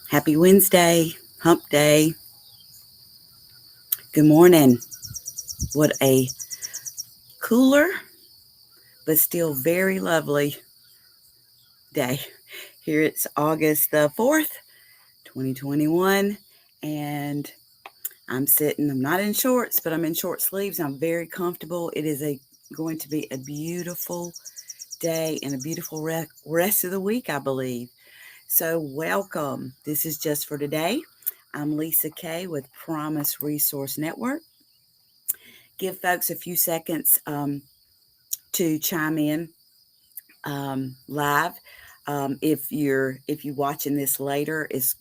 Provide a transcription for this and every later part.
Happy Wednesday, hump day. Good morning. What a cooler, but still very lovely day. Here it's August the 4th, 2021, and I'm not in shorts, but I'm in short sleeves. I'm very comfortable. It is going to be a beautiful day and a beautiful rest of the week, I believe. So, welcome. This is Just for Today. I'm Lisa Kaye with Promise Resource Network. Give folks a few seconds to chime in live. If you watching this later, it's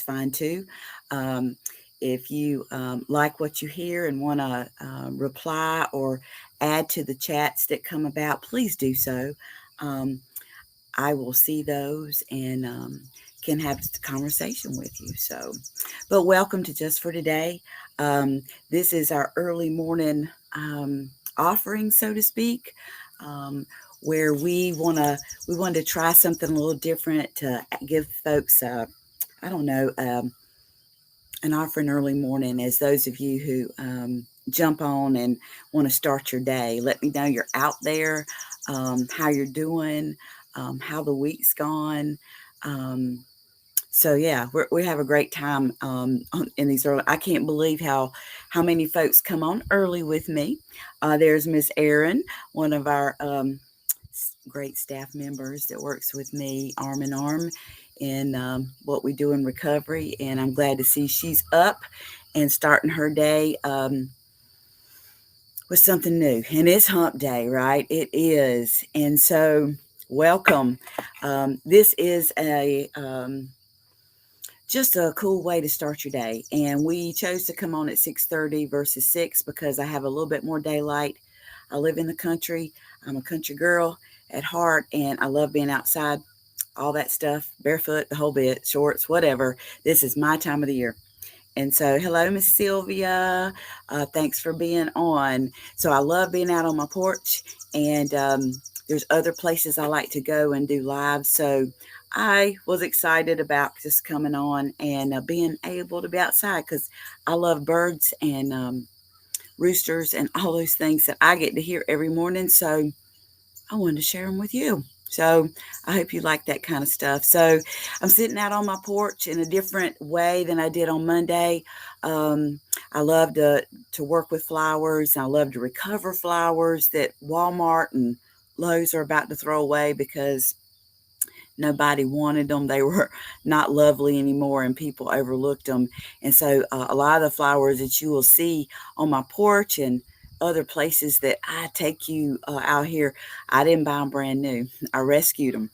fine too. Um, if you like what you hear and want to reply or add to the chats that come about, please do so. Um, I will see those and can have a conversation with you. But welcome to Just for Today. This is our early morning offering, so to speak, um, where we want to try something a little different to give folks, I don't know, an offering early morning. As those of you who jump on and want to start your day, let me know you're out there, how you're doing, how the week's gone. Um, so yeah, we have a great time in these early. I can't believe how many folks come on early with me. There's Miss Erin, one of our great staff members that works with me arm in arm in what we do in recovery, and I'm glad to see she's up and starting her day with something new. And it's Hump Day, right? It is, and so welcome. This is a just a cool way to start your day. And we chose to come on at 6:30 versus 6 because I have a little bit more daylight. I live in the country. I'm a country girl at heart, and I love being outside, all that stuff, barefoot, the whole bit, shorts, whatever. This is my time of the year. And so, hello, Miss Sylvia. Thanks for being on. So, I love being out on my porch, and there's other places I like to go and do live. So, I was excited about just coming on and being able to be outside because I love birds and roosters and all those things that I get to hear every morning. So, I wanted to share them with you. So I hope you like that kind of stuff. So I'm sitting out on my porch in a different way than I did on Monday. I love to work with flowers. I love to recover flowers that Walmart and Lowe's are about to throw away because nobody wanted them. They were not lovely anymore and people overlooked them. And so a lot of the flowers that you will see on my porch and other places that I take you out here, I didn't buy them brand new. I rescued them.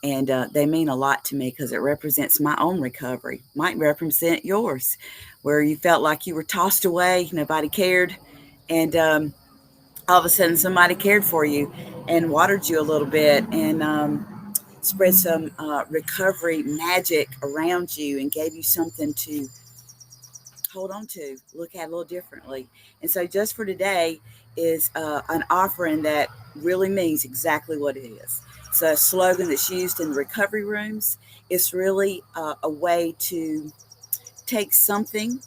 And they mean a lot to me because it represents my own recovery, might represent yours, where you felt like you were tossed away, nobody cared. And all of a sudden, somebody cared for you and watered you a little bit and spread some recovery magic around you and gave you something to hold on to, look at a little differently. And so, just for today, is an offering that really means exactly what it is. It's a slogan that's used in recovery rooms. It's really a way to take something,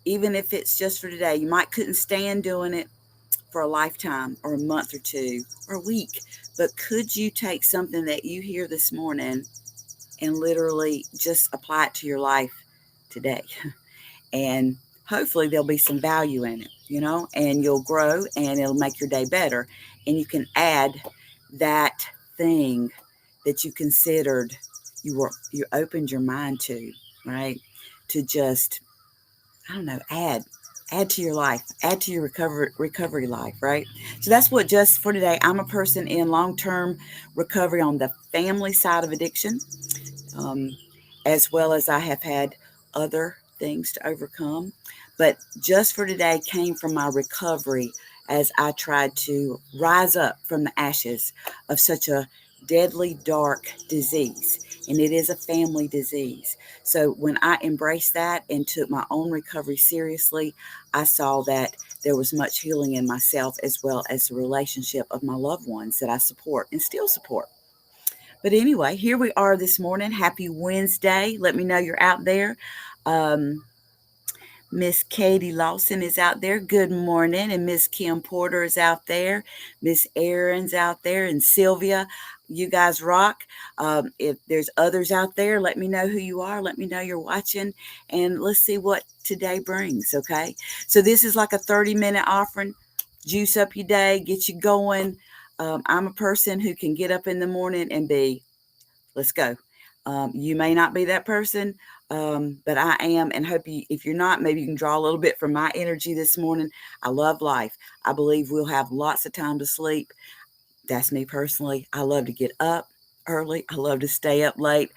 even if it's just for today. You might couldn't stand doing it for a lifetime or a month or two or a week, but could you take something that you hear this morning and literally just apply it to your life today? And hopefully there'll be some value in it, and you'll grow and it'll make your day better. And you can add that thing that you considered you opened your mind to, right? To just, I don't know, add to your life, add to your recovery life, right? So that's what Just for Today. I'm a person in long-term recovery on the family side of addiction, um, as well as I have had other things to overcome. But Just for Today came from my recovery as I tried to rise up from the ashes of such a deadly, dark disease. And it is a family disease. So when I embraced that and took my own recovery seriously, I saw that there was much healing in myself as well as the relationship of my loved ones that I support and still support. But anyway, here we are this morning. Happy Wednesday. Let me know you're out there. Um, Miss Katie Lawson is out there. Good morning. And Miss Kim Porter is out there. Miss Aaron's out there. And Sylvia, you guys rock. If there's others out there, let me know who you are. Let me know you're watching. And let's see what today brings, okay? So this is like a 30-minute offering. Juice up your day, get you going. I'm a person who can get up in the morning and be, let's go. You may not be that person, but I am, and hope you, if you're not, maybe you can draw a little bit from my energy this morning. I love life. I believe we'll have lots of time to sleep. That's me personally. I love to get up early. I love to stay up late.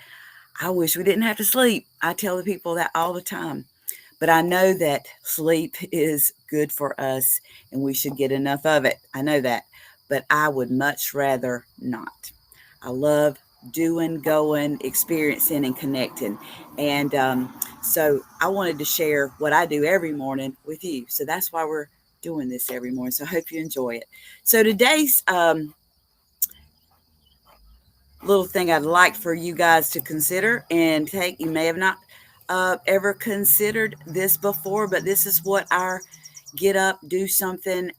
I wish we didn't have to sleep. I tell the people that all the time. But I know that sleep is good for us and we should get enough of it. I know that. But I would much rather not. I love doing, going, experiencing, and connecting. And so I wanted to share what I do every morning with you. So that's why we're doing this every morning. So I hope you enjoy it. So today's little thing I'd like for you guys to consider and take, you may have not ever considered this before, but this is what our get up, do something,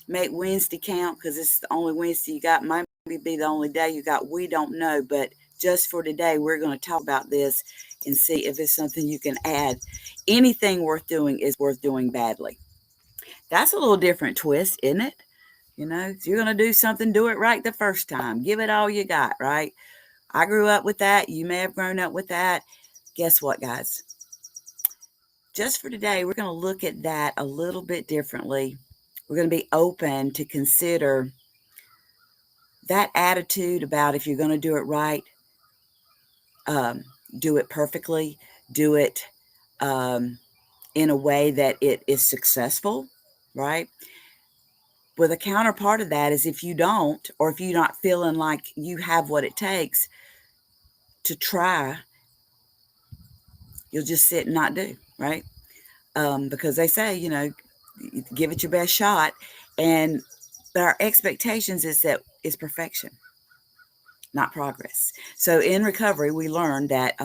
make Wednesday count, because it's the only Wednesday you got. Might be the only day you got. We don't know. But just for today, we're going to talk about this and see if it's something you can add. Anything worth doing is worth doing badly. That's a little different twist, isn't it? You know, if you're going to do something, do it right the first time. Give it all you got, right? I grew up with that. You may have grown up with that. Guess what, guys? Just for today, we're going to look at that a little bit differently. We're going to be open to consider that attitude about if you're going to do it right, um, do it perfectly, do it um, in a way that it is successful, right? With a counterpart of that is if you don't, or if you're not feeling like you have what it takes to try, you'll just sit and not do, right? Because they say, you know, give it your best shot. And our expectations is that it's perfection, not progress. So in recovery, we learned that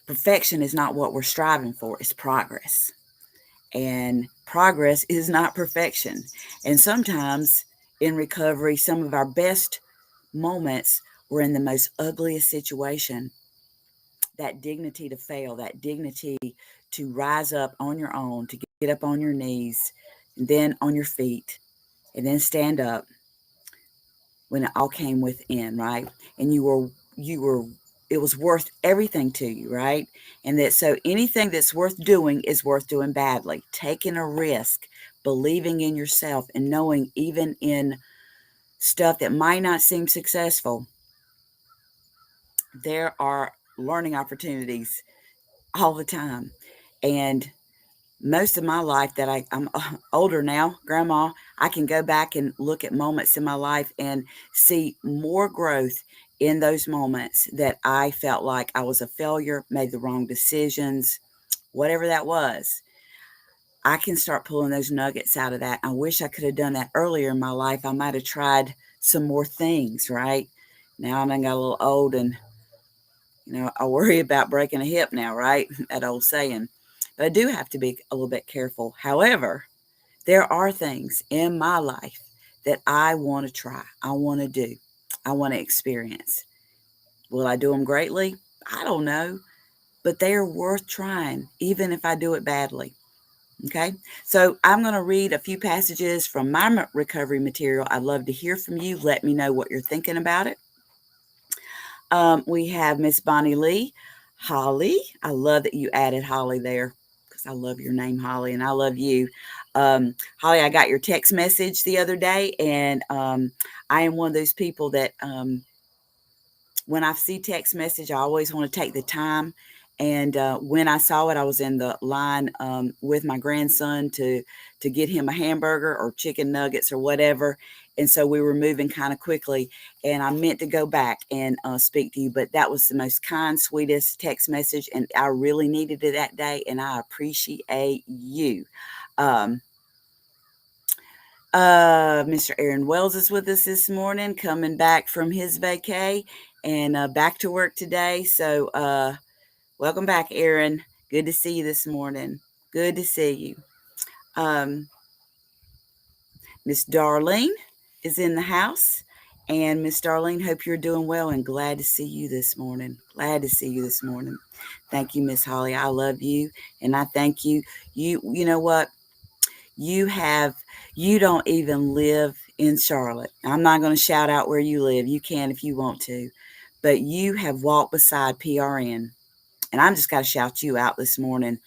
perfection is not what we're striving for, it's progress. And progress is not perfection. And sometimes in recovery, some of our best moments were in the most ugliest situation. That dignity to fail, that dignity to rise up on your own, to get up on your knees, and then on your feet, and then stand up when it all came within, right? And you were it was worth everything to you, right? And that so anything that's worth doing is worth doing badly. Taking a risk, believing in yourself, and knowing even in stuff that might not seem successful, there are learning opportunities all the time. And most of my life that I'm older now, grandma, I can go back and look at moments in my life and see more growth in those moments that I felt like I was a failure, made the wrong decisions, whatever that was. I can start pulling those nuggets out of that. I wish I could have done that earlier in my life. I might have tried some more things, right? Now I got a little old and, I worry about breaking a hip now, right? That old saying. But I do have to be a little bit careful. However, there are things in my life that I want to try, I want to do, I want to experience. Will I do them greatly? I don't know, but they are worth trying, even if I do it badly. Okay, so I'm going to read a few passages from my recovery material. I'd love to hear from you. Let me know what you're thinking about it. We have Miss Bonnie Lee. Holly, I love that you added Holly there because I love your name, Holly, and I love you. Holly, I got your text message the other day, and I am one of those people that when I see text message, I always want to take the time. And when I saw it, I was in the line with my grandson to get him a hamburger or chicken nuggets or whatever. And so we were moving kind of quickly. And I meant to go back and speak to you, but that was the most kind, sweetest text message. And I really needed it that day. And I appreciate you. Um, Mr. Aaron Wells is with us this morning, coming back from his vacay and back to work today. So, welcome back, Aaron. Good to see you this morning. Good to see you. Um, Miss Darlene is in the house. And Miss Darlene, hope you're doing well and glad to see you this morning. Glad to see you this morning. Thank you, Miss Holly. I love you and I thank you. You know what? You have you don't even live in Charlotte. I'm not going to shout out where you live. You can if you want to. But you have walked beside PRN. And I'm just got to shout you out this morning.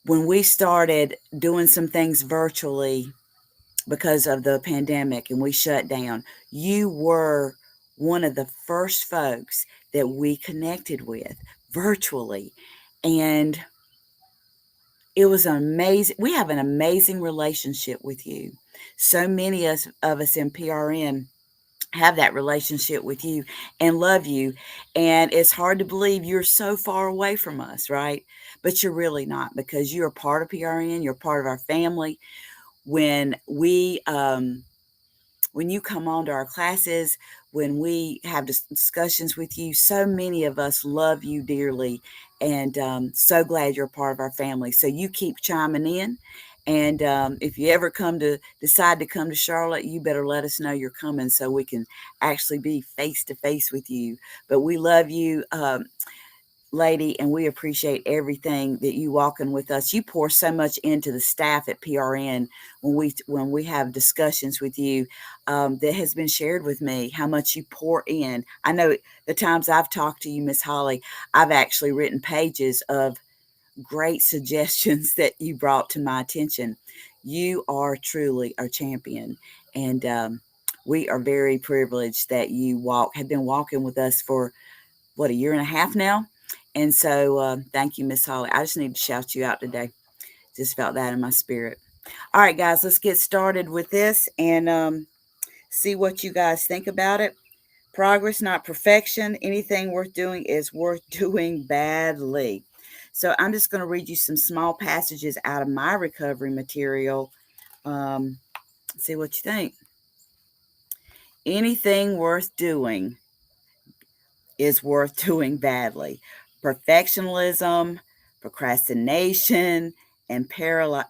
When we started doing some things virtually because of the pandemic and we shut down, you were one of the first folks that we connected with virtually. And it was amazing. We have an amazing relationship with you. So many of us in PRN have that relationship with you and love you. And it's hard to believe you're so far away from us, right? But you're really not, because you're a part of PRN, you're part of our family. When we when you come on to our classes, when we have discussions with you, so many of us love you dearly and so glad you're a part of our family. So you keep chiming in. And if you ever decide to come to Charlotte, you better let us know you're coming so we can actually be face to face with you. But we love you. Lady, and we appreciate everything that you walking with us. You pour so much into the staff at PRN when we have discussions with you, that has been shared with me, how much you pour in. I know the times I've talked to you, Miss Holly, I've actually written pages of great suggestions that you brought to my attention. You are truly a champion, and we are very privileged that you have been walking with us for what, a year and a half now. And so, thank you, Miss Holly. I just need to shout you out today. Just felt that in my spirit. All right, guys, let's get started with this and see what you guys think about it. Progress, not perfection. Anything worth doing is worth doing badly. So I'm just going to read you some small passages out of my recovery material. See what you think. Anything worth doing is worth doing badly. Perfectionism, procrastination, and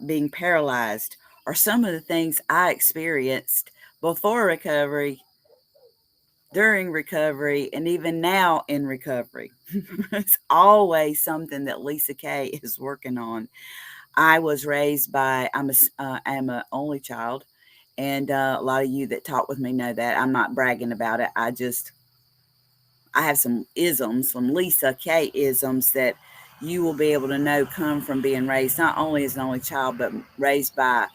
being paralyzed are some of the things I experienced before recovery, during recovery, and even now in recovery. It's always something that Lisa Kaye is working on. I was raised I'm a only child, and a lot of you that talk with me know that. I'm not bragging about it. I have some isms, some Lisa Kaye isms that you will be able to know come from being raised not only as an only child, but raised by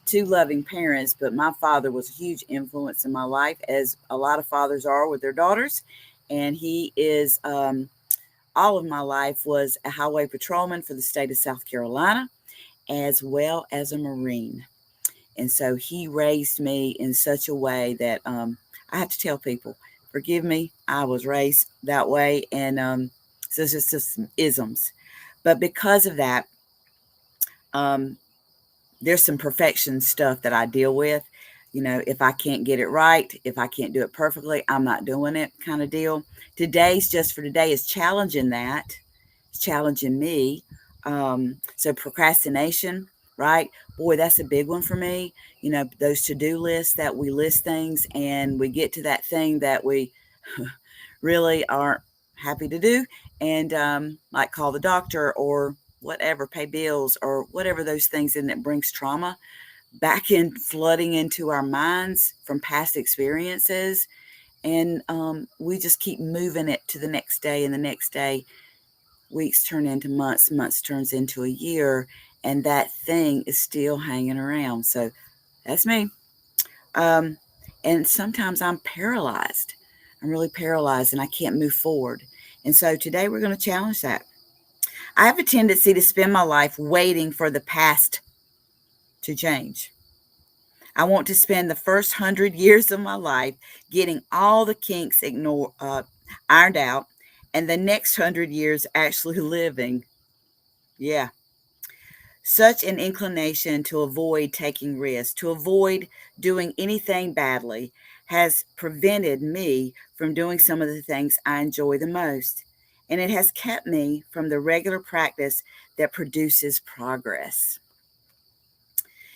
two loving parents. But my father was a huge influence in my life, as a lot of fathers are with their daughters. And he is, all of my life, was a highway patrolman for the state of South Carolina, as well as a Marine. And so he raised me in such a way that I have to tell people, forgive me, I was raised that way. And so it's just some isms. But because of that, um, there's some perfection stuff that I deal with. You know, if I can't get it right, if I can't do it perfectly, I'm not doing it, kind of deal. Today's Just for Today is challenging that. It's challenging me. So procrastination, right? Boy, that's a big one for me. You know, those to-do lists that we list things and we get to that thing that we really aren't happy to do, and like call the doctor or whatever, pay bills or whatever those things, and it brings trauma back in, flooding into our minds from past experiences. And we just keep moving it to the next day and the next day. Weeks turn into months, months turns into a year, and that thing is still hanging around. So that's me. Um, and sometimes I'm paralyzed. I'm really paralyzed and I can't move forward. And so today we're going to challenge that. I have a tendency to spend my life waiting for the past to change. I want to spend the first 100 years of my life getting all the kinks ironed out, and the next 100 years actually living. Yeah. Such an inclination to avoid taking risks, to avoid doing anything badly, has prevented me from doing some of the things I enjoy the most. And it has kept me from the regular practice that produces progress.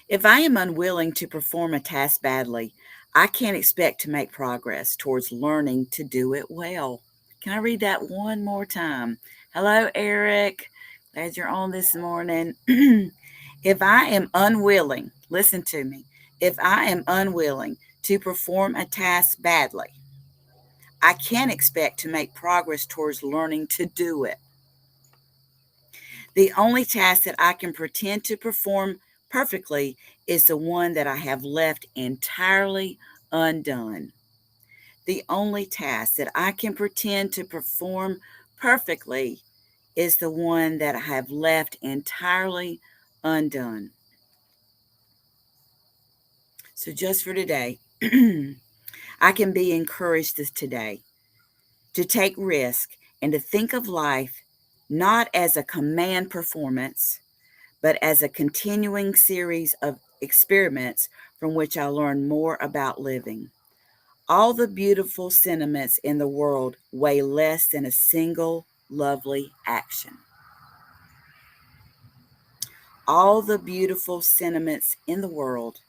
If I am unwilling to perform a task badly, I can't expect to make progress towards learning to do it well. Can I read that one more time? Hello, Eric. Glad you're on this morning. If I am unwilling, listen to me, if I am unwilling to perform a task badly, I can't expect to make progress towards learning to do it. The only task that I can pretend to perform perfectly is the one that I have left entirely undone. The only task that I can pretend to perform perfectly is the one that I have left entirely undone. So, just for today, I can be encouraged this today to take risk and to think of life not as a command performance, but as a continuing series of experiments from which I learn more about living. All the beautiful sentiments in the world weigh less than a single lovely action. All the beautiful sentiments in the world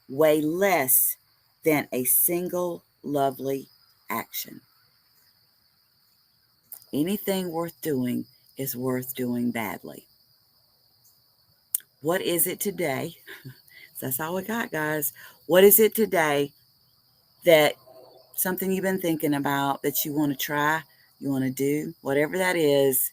weigh less than a single lovely action. Anything worth doing is worth doing badly. What is it today? That's all we got, guys. What is it today that something you've been thinking about that you want to try, you want to do, whatever that is,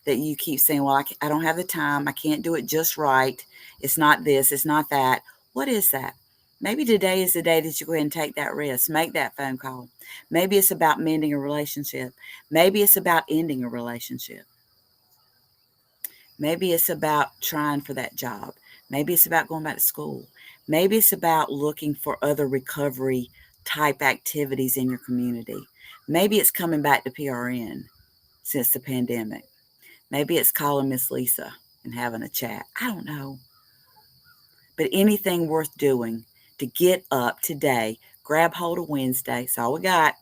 that you keep saying, well, I don't have the time. I can't do it just right. It's not this, it's not that. What is that? Maybe today is the day that you go ahead and take that risk, make that phone call. Maybe it's about mending a relationship. Maybe it's about ending a relationship. Maybe it's about trying for that job. Maybe it's about going back to school. Maybe it's about looking for other recovery type activities in your community. Maybe it's coming back to PRN since the pandemic. Maybe it's calling Miss Lisa and having a chat. I don't know. But anything worth doing to get up today, grab hold of Wednesday. That's all we got.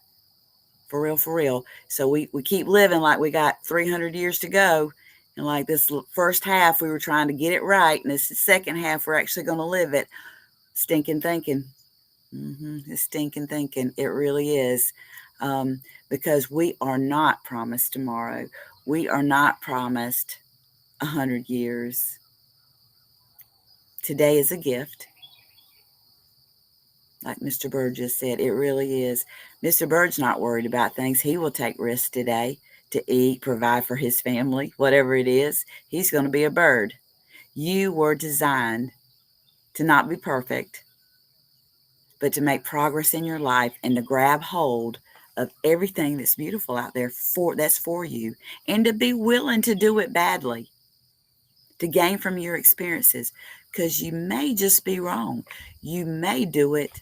For real, for real. So we keep living like we got 300 years to go. And like this first half, we were trying to get it right. And this second half, we're actually going to live it. Stinking thinking. It's stinking thinking. It really is. Because we are not promised tomorrow. We are not promised 100 years. Today is a gift. Like Mr. Bird just said, it really is. Mr. Bird's not worried about things. He will take risks today to eat, provide for his family, whatever it is. He's going to be a bird. You were designed to not be perfect, but to make progress in your life and to grab hold of everything that's beautiful out there that's for you, and to be willing to do it badly, to gain from your experiences, because you may just be wrong. You may do it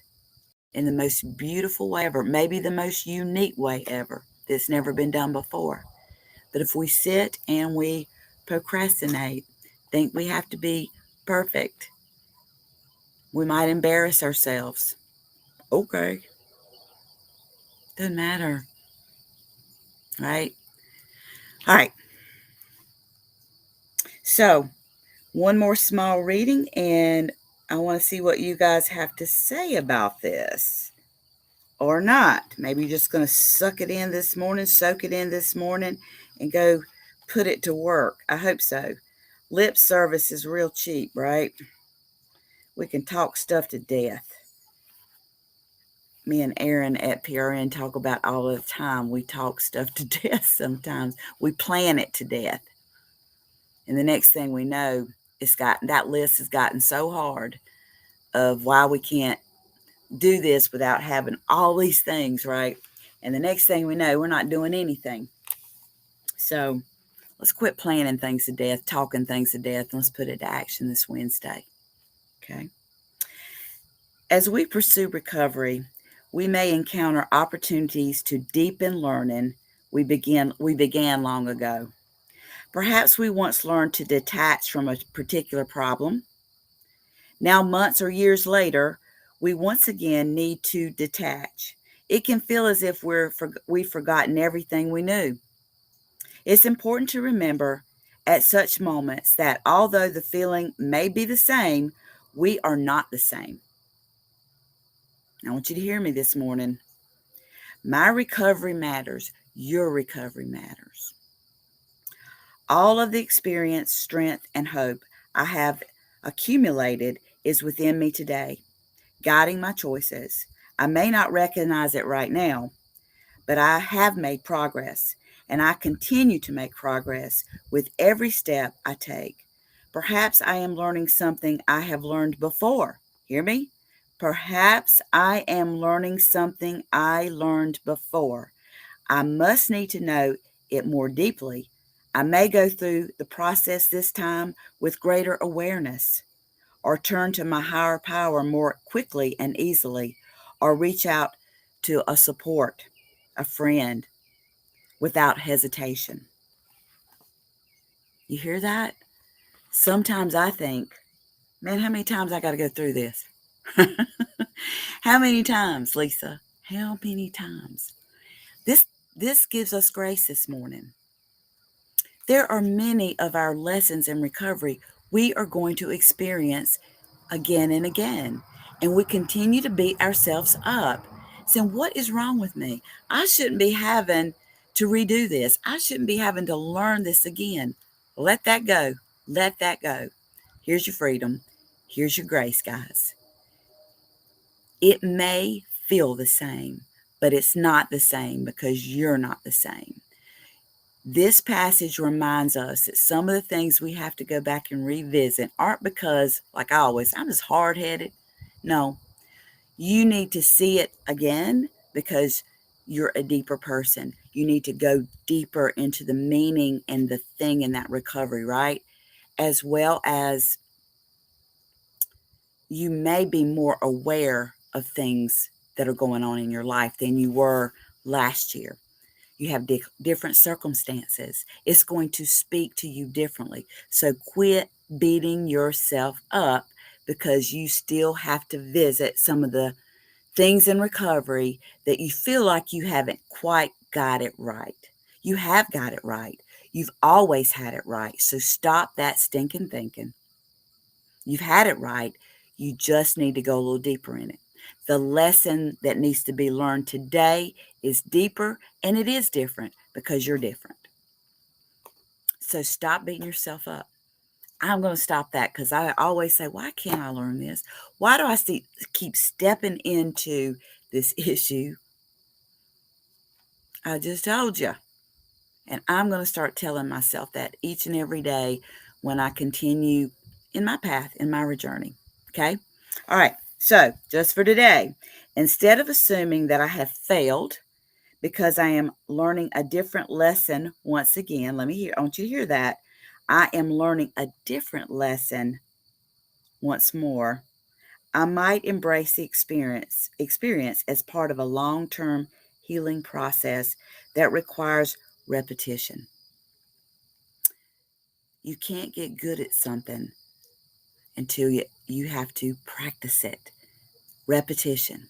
in the most beautiful way ever, maybe the most unique way ever that's never been done before. But if we sit and we procrastinate, think we have to be perfect, we might embarrass ourselves. Okay, doesn't matter, right? All right. So, one more small reading, and I want to see what you guys have to say about this. Or not. Maybe you're just going to suck it in this morning, soak it in this morning, and go put it to work. I hope so. Lip service is real cheap, right? We can talk stuff to death. Me and Aaron at PRN talk about all the time. We talk stuff to death sometimes. We plan it to death. And the next thing we know, that list has gotten so hard of why we can't do this without having all these things, right? And the next thing we know, we're not doing anything. So let's quit planning things to death, talking things to death, and let's put it to action this Wednesday. Okay. As we pursue recovery, we may encounter opportunities to deepen learning we began long ago. Perhaps we once learned to detach from a particular problem. Now, months or years later, we once again need to detach. It can feel as if we've forgotten everything we knew. It's important to remember at such moments that although the feeling may be the same, we are not the same. I want you to hear me this morning. My recovery matters. Your recovery matters. All of the experience, strength, and hope I have accumulated is within me today, guiding my choices. I may not recognize it right now, but I have made progress, and I continue to make progress with every step I take. Perhaps I am learning something I have learned before. Hear me? Perhaps I am learning something I learned before. I must need to know it more deeply. I may go through the process this time with greater awareness, or turn to my higher power more quickly and easily, or reach out to a support, a friend, without hesitation. You hear that? Sometimes I think, man, how many times I got to go through this? How many times, Lisa? How many times? This this gives us grace this morning. There are many of our lessons in recovery we are going to experience again and again, and we continue to beat ourselves up, saying, what is wrong with me? I shouldn't be having to redo this. I shouldn't be having to learn this again. Let that go. Let that go. Here's your freedom. Here's your grace, guys. It may feel the same, but it's not the same because you're not the same. This passage reminds us that some of the things we have to go back and revisit aren't because, like I always, I'm just hard headed. No, you need to see it again because you're a deeper person. You need to go deeper into the meaning and the thing in that recovery, right? As well as you may be more aware of things that are going on in your life than you were last year. You have different circumstances. It's going to speak to you differently. So quit beating yourself up because you still have to visit some of the things in recovery that you feel like you haven't quite got it right. You have got it right. You've always had it right. So stop that stinking thinking. You've had it right. You just need to go a little deeper in it. The lesson that needs to be learned today is deeper, and it is different because you're different. So stop beating yourself up. I'm going to stop that because I always say, why can't I learn this? Why do I keep stepping into this issue? I just told you. And I'm going to start telling myself that each and every day when I continue in my path, in my journey. Okay? All right. So, just for today, instead of assuming that I have failed because I am learning a different lesson once again, I want you to hear that. I am learning a different lesson once more. I might embrace the experience as part of a long-term healing process that requires repetition. You can't get good at something until you have to practice it. Repetition.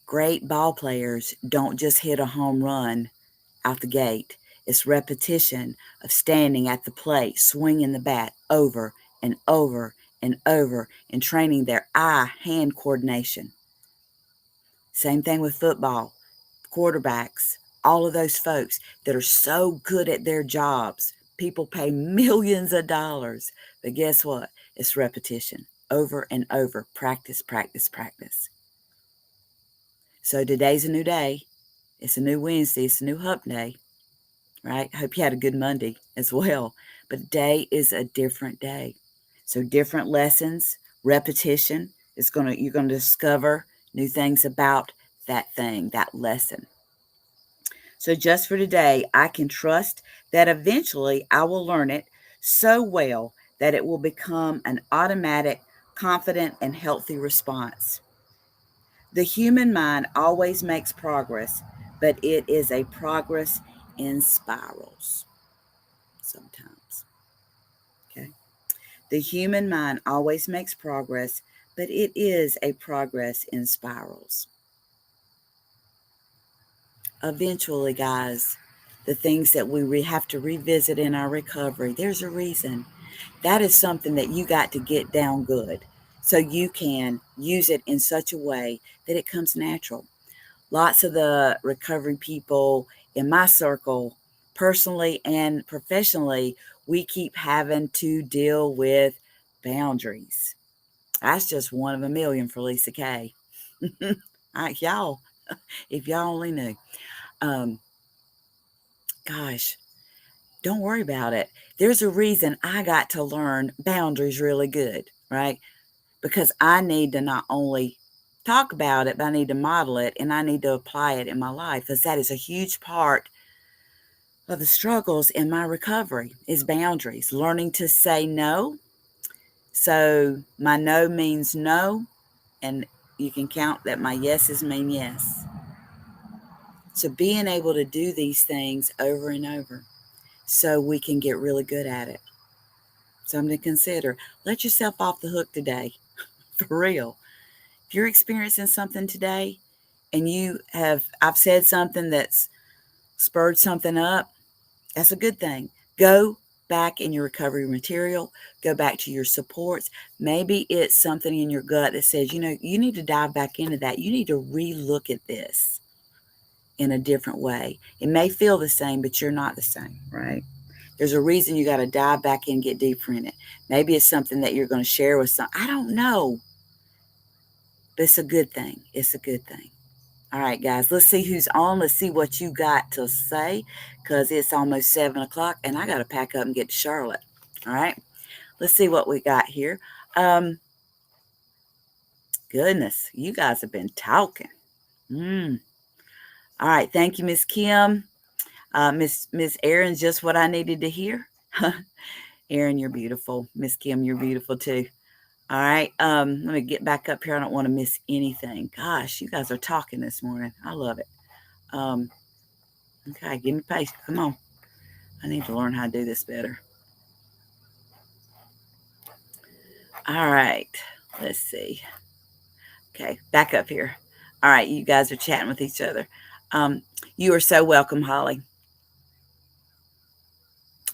Great ball players don't just hit a home run out the gate. It's repetition of standing at the plate, swinging the bat over and over and over, and training their eye-hand coordination. Same thing with football, quarterbacks, all of those folks that are so good at their jobs. People pay millions of dollars. But guess what? It's repetition over and over. Practice, practice, practice. So today's a new day. It's a new Wednesday. It's a new hump day, right? I hope you had a good Monday as well. But today is a different day. So different lessons, repetition you're going to discover new things about that thing, that lesson. So just for today, I can trust that eventually I will learn it so well that it will become an automatic, confident, and healthy response. The human mind always makes progress, but it is a progress in spirals. sometimes. Okay. The human mind always makes progress, but it is a progress in spirals. Eventually, guys, the things that we have to revisit in our recovery, there's a reason. That is something that you got to get down good so you can use it in such a way that it comes natural. Lots of the recovery people in my circle, personally and professionally, we keep having to deal with boundaries. That's just one of a million for Lisa Kaye. Y'all, if y'all only knew. Um, Gosh, don't worry about it. There's a reason I got to learn boundaries really good, right? Because I need to not only talk about it, but I need to model it and I need to apply it in my life because that is a huge part of the struggles in my recovery is boundaries, learning to say no. So my no means no, and you can count that my yeses mean yes. So being able to do these things over and over so we can get really good at it. Something to consider. Let yourself off the hook today, for real. If you're experiencing something today and I've said something that's spurred something up, that's a good thing. Go back in your recovery material, go back to your supports. Maybe it's something in your gut that says, you need to dive back into that. You need to re-look at this in a different way. It may feel the same, but you're not the same, right? There's a reason you got to dive back in and get deeper in it. Maybe it's something that you're going to share with I don't know, but it's a good thing. It's a good thing. All right, guys, let's see who's on. Let's see what you got to say because it's almost 7 o'clock and I got to pack up and get to Charlotte. All right, let's see what we got here. Um, Goodness, you guys have been talking. All right, thank you, Miss Kim. Miss Erin's just what I needed to hear. Erin, you're beautiful. Miss Kim, you're beautiful too. All right, let me get back up here. I don't want to miss anything. Gosh, you guys are talking this morning. I love it. Um, okay, give me pace. Come on. I need to learn how to do this better. All right, let's see. Okay, back up here. All right, you guys are chatting with each other. You are so welcome, Holly.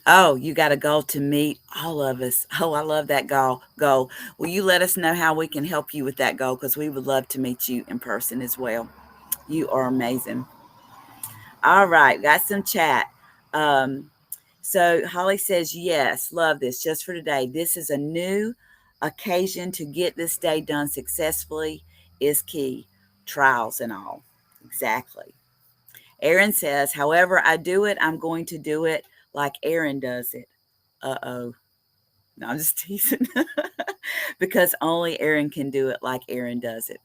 Oh, you got a goal to meet all of us. Oh, I love that goal. Will you let us know how we can help you with that goal? Because we would love to meet you in person as well. You are amazing. All right, got some chat. Um, so Holly says, yes, love this just for today. This is a new occasion to get this day done successfully is key. Trials and all. Exactly. Erin says, however I do it, I'm going to do it like Erin does it. Uh-oh. No, I'm just teasing. Because only Erin can do it like Erin does it.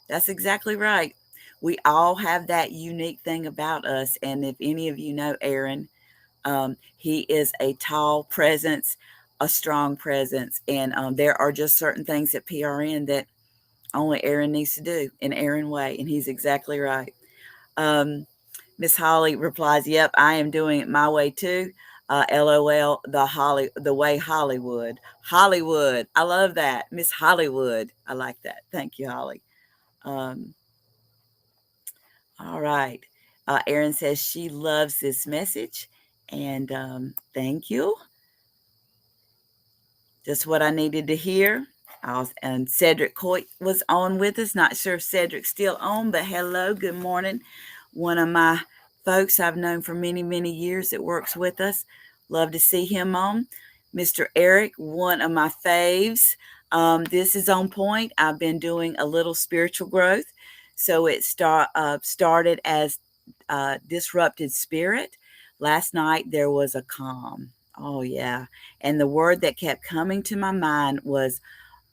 That's exactly right. We all have that unique thing about us. And if any of you know Erin, he is a tall presence, a strong presence. And there are just certain things at PRN that only Erin needs to do in Erin way. And he's exactly right. Miss Holly replies, yep, I am doing it my way too. LOL, the way Hollywood. Hollywood. I love that. Miss Hollywood. I like that. Thank you, Holly. Um, all right. Erin says she loves this message. And thank you. Just what I needed to hear. And Cedric Coit was on with us. Not sure if Cedric's still on, but hello, good morning. One of my folks I've known for many, many years that works with us. Love to see him on. Mr. Eric, one of my faves. This is on point. I've been doing a little spiritual growth. So it started as disrupted spirit. Last night there was a calm. Oh, yeah. And the word that kept coming to my mind was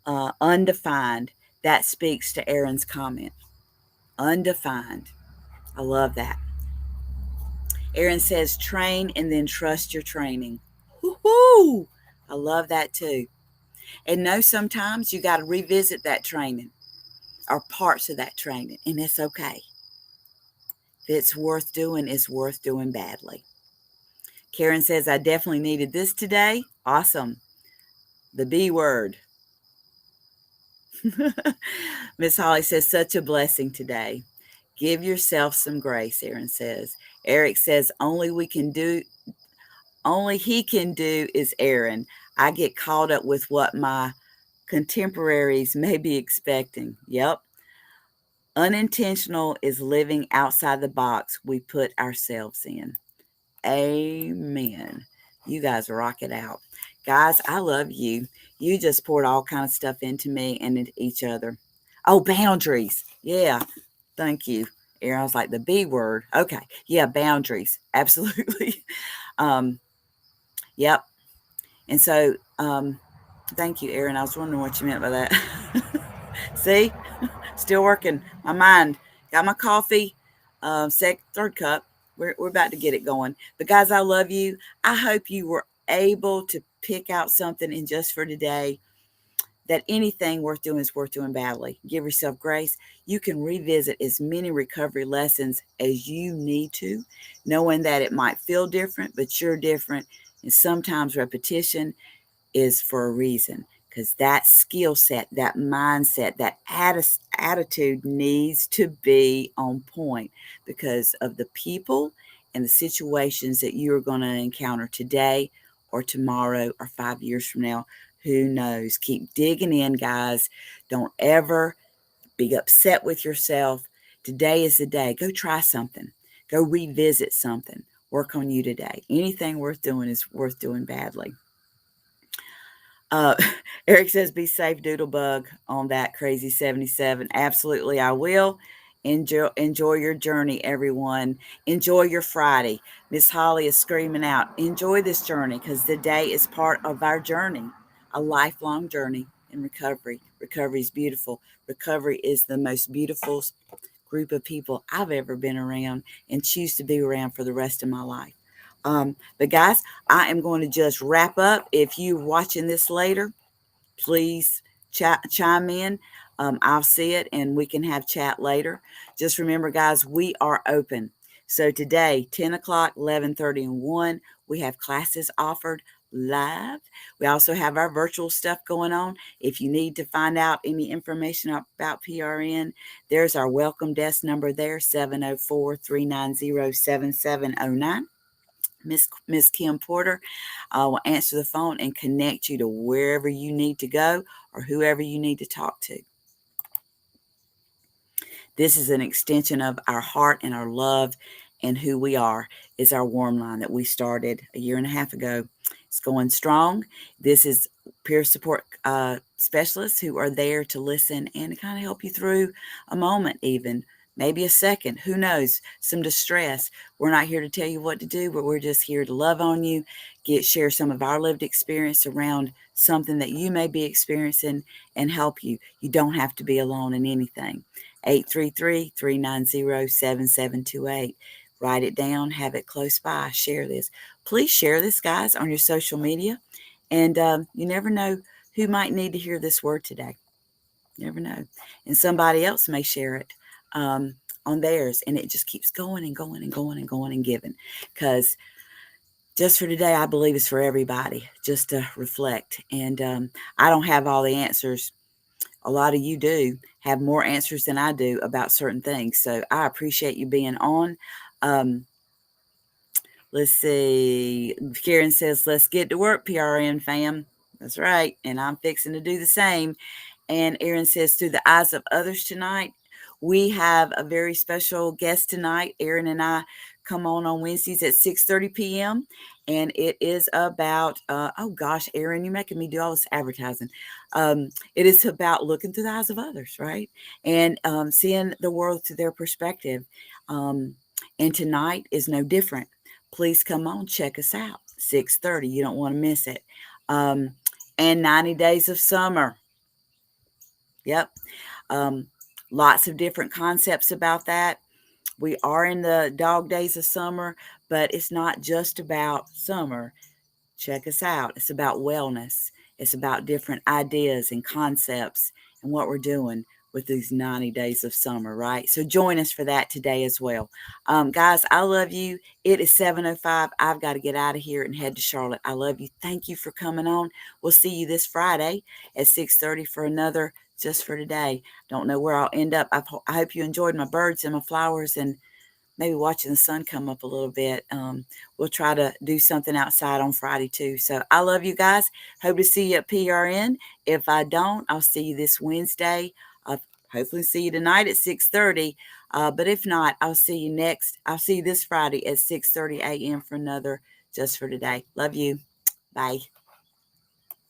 undefined. That speaks to Erin's comment. Undefined. I love that. Erin says, train and then trust your training. Woohoo! I love that too. And know sometimes you got to revisit that training or parts of that training, and it's okay. If it's worth doing, it's worth doing badly. Karen says, I definitely needed this today. Awesome. The B word. Miss Holly says, such a blessing today. Give yourself some grace, Aaron says. Eric says, only he can do is Aaron. I get caught up with what my contemporaries may be expecting. Yep. Unintentional is living outside the box we put ourselves in. Amen. You guys rock it out. Guys, I love you. You just poured all kind of stuff into me and into each other. Oh, boundaries. Yeah. Thank you. Aaron, I was like the B word. Okay. Yeah, boundaries. Absolutely. um, yep. And so, thank you, Aaron. I was wondering what you meant by that. See? Still working. My mind. Got my coffee. Third cup. We're about to get it going. But guys, I love you. I hope you were able to pick out something in just for today, that anything worth doing is worth doing badly. Give yourself grace. You can revisit as many recovery lessons as you need to, knowing that it might feel different, but you're different. And sometimes repetition is for a reason, because that skill set, that mindset, that attitude needs to be on point because of the people and the situations that you're going to encounter today or tomorrow or 5 years from now. Who knows? Keep digging in, guys. Don't ever be upset with yourself. Today is the day. Go try something. Go revisit something. Work on you today. Anything worth doing is worth doing badly. Uh, Eric says, be safe, Doodlebug, on that crazy 77. Absolutely, I will. Enjoy your journey, everyone. Enjoy your Friday. Miss Holly is screaming out, enjoy this journey, because the day is part of our journey, a lifelong journey in recovery. Recovery is beautiful. Recovery is the most beautiful group of people I've ever been around and choose to be around for the rest of my life. But guys, I am going to just wrap up. If you're watching this later, please chime in. I'll see it and we can have chat later. Just remember, guys, we are open. So today, 10 o'clock, 11:30, and 1, we have classes offered live. We also have our virtual stuff going on. If you need to find out any information about PRN, there's our welcome desk number there, 704-390-7709. Miss Kim Porter will answer the phone and connect you to wherever you need to go or whoever you need to talk to. This is an extension of our heart and our love, and who we are is our warm line that we started a year and a half ago. It's going strong. This is peer support specialists who are there to listen and kind of help you through a moment, even maybe a second, who knows, some distress. We're not here to tell you what to do, but we're just here to love on you, share some of our lived experience around something that you may be experiencing and help you. You don't have to be alone in anything. 833-390-7728. Write it down, have it close by, share this. Please share this, guys, on your social media. And you never know who might need to hear this word today. You never know. And somebody else may share it on theirs. And it just keeps going and going and going and going and giving. Because just for today, I believe it's for everybody, just to reflect. And I don't have all the answers. A lot of you do have more answers than I do about certain things. So I appreciate you being on. Let's see. Karen says, let's get to work, PRN fam. That's right. And I'm fixing to do the same. And Aaron says, through the eyes of others tonight. We have a very special guest tonight. Aaron and I come on Wednesdays at 6:30 p.m. And it is about, oh gosh, Aaron, you're making me do all this advertising. It is about looking through the eyes of others, right? And seeing the world through their perspective. And tonight is no different. Please come on, check us out. 6:30. You don't want to miss it. And 90 Days of Summer. Yep. Lots of different concepts about that. We are in the dog days of summer, but it's not just about summer. Check us out. It's about wellness. It's about different ideas and concepts and what we're doing. with these 90 days of summer, right? So join us for that today as well. Guys, I love you. It is 7:05. I've got to get out of here and head to Charlotte. I love you. Thank you for coming on. We'll see you this Friday at 6:30 for another Just for Today. Don't know where I'll end up. I hope you enjoyed my birds and my flowers and maybe watching the sun come up a little bit. We'll try to do something outside on Friday too. So I love you guys. Hope to see you at PRN. If I don't, I'll see you this Wednesday. I'll hopefully see you tonight at 6:30. But if not, I'll see you next. I'll see you this Friday at 6:30 a.m. for another Just for Today. Love you. Bye.